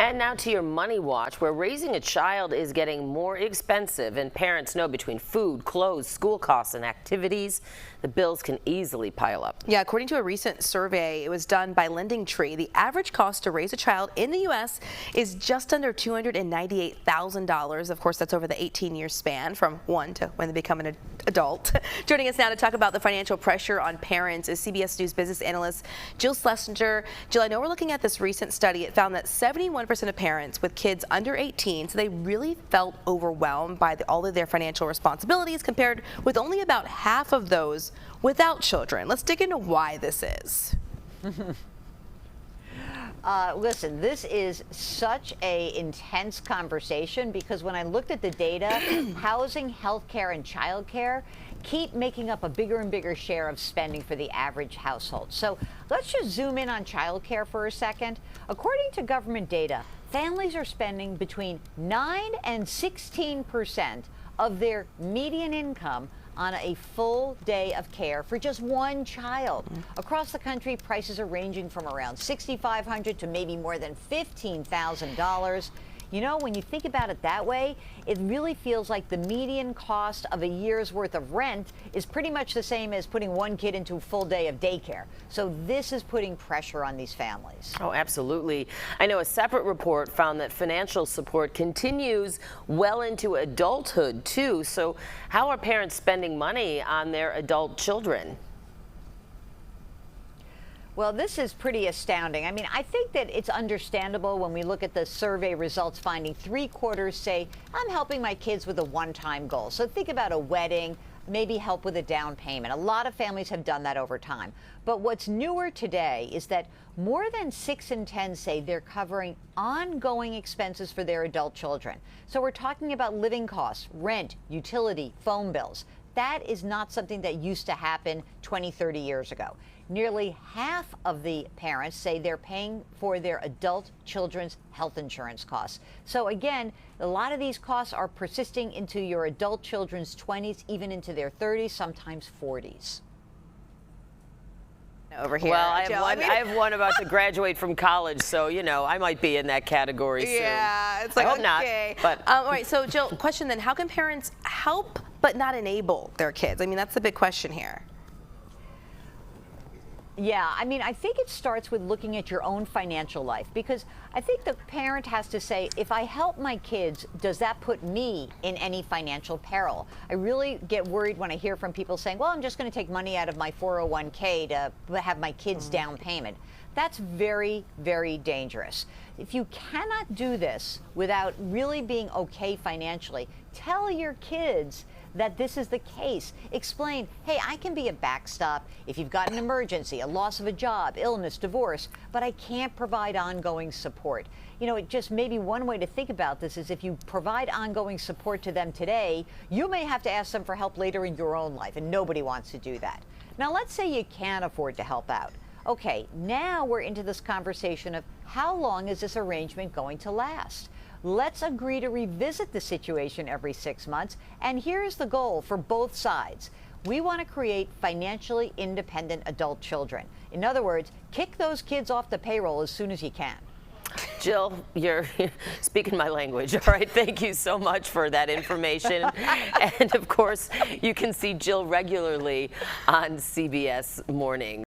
And now to your money watch, where raising a child is getting more expensive, and parents know between food, clothes, school costs, and activities, the bills can easily pile up. Yeah, according to a recent survey, it was done by LendingTree, the average cost to raise a child in the U.S. is just under $298,000. Of course, that's over the 18-year span from one to when they become an adult. Joining us now to talk about the financial pressure on parents is CBS News business analyst Jill Schlesinger. Jill, I know we're looking at this recent study. It found that 71% of parents with kids under 18, so they really felt overwhelmed by all of their financial responsibilities, compared with only about half of those without children. Let's dig into why this is. Listen, this is such an intense conversation because when I looked at the data, housing, healthcare, and childcare keep making up a bigger and bigger share of spending for the average household. So let's just zoom in on childcare for a second. According to government data, families are spending between 9 and 16% of their median income on a full day of care for just one child. Across the country, prices are ranging from around $6,500 to maybe more than $15,000. You know, when you think about it that way, it really feels like the median cost of a year's worth of rent is pretty much the same as putting one kid into a full day of daycare. So this is putting pressure on these families. Oh, absolutely. I know a separate report found that financial support continues well into adulthood, too. So how are parents spending money on their adult children? Well, this is pretty astounding. I mean, I think that it's understandable when we look at the survey results finding 3/4 say, I'm helping my kids with a one-time goal. So think about a wedding, maybe help with a down payment. A lot of families have done that over time. But what's newer today is that more than 6 in 10 say they're covering ongoing expenses for their adult children. So we're talking about living costs, rent, utility, phone bills. That is not something that used to happen 20, 30 years ago. Nearly half of the parents say they're paying for their adult children's health insurance costs. So again, a lot of these costs are persisting into your adult children's 20s, even into their 30s, sometimes 40s. Over here, well, I have one about to graduate from college, so you know I might be in that category soon. Yeah, it's like, I hope okay. not. But all right, so Jill, question then: how can parents help but not enable their kids? I mean, that's the big question here. Yeah, I mean, I think it starts with looking at your own financial life, because I think the parent has to say, if I help my kids, does that put me in any financial peril? I really get worried when I hear from people saying, well, I'm just going to take money out of my 401k to have my kids' down payment. That's very, very dangerous. If you cannot do this without really being okay financially, tell your kids that this is the case. Explain, hey, I can be a backstop if you've got an emergency, a loss of a job, illness, divorce, but I can't provide ongoing support. You know, it just maybe one way to think about this is if you provide ongoing support to them today, you may have to ask them for help later in your own life, and nobody wants to do that. Now, let's say you can't afford to help out. Okay, now we're into this conversation of how long is this arrangement going to last? Let's agree to revisit the situation every 6 months. And here's the goal for both sides. We want to create financially independent adult children. In other words, kick those kids off the payroll as soon as you can. Jill, you're speaking my language. All right, thank you so much for that information. And of course, you can see Jill regularly on CBS Mornings.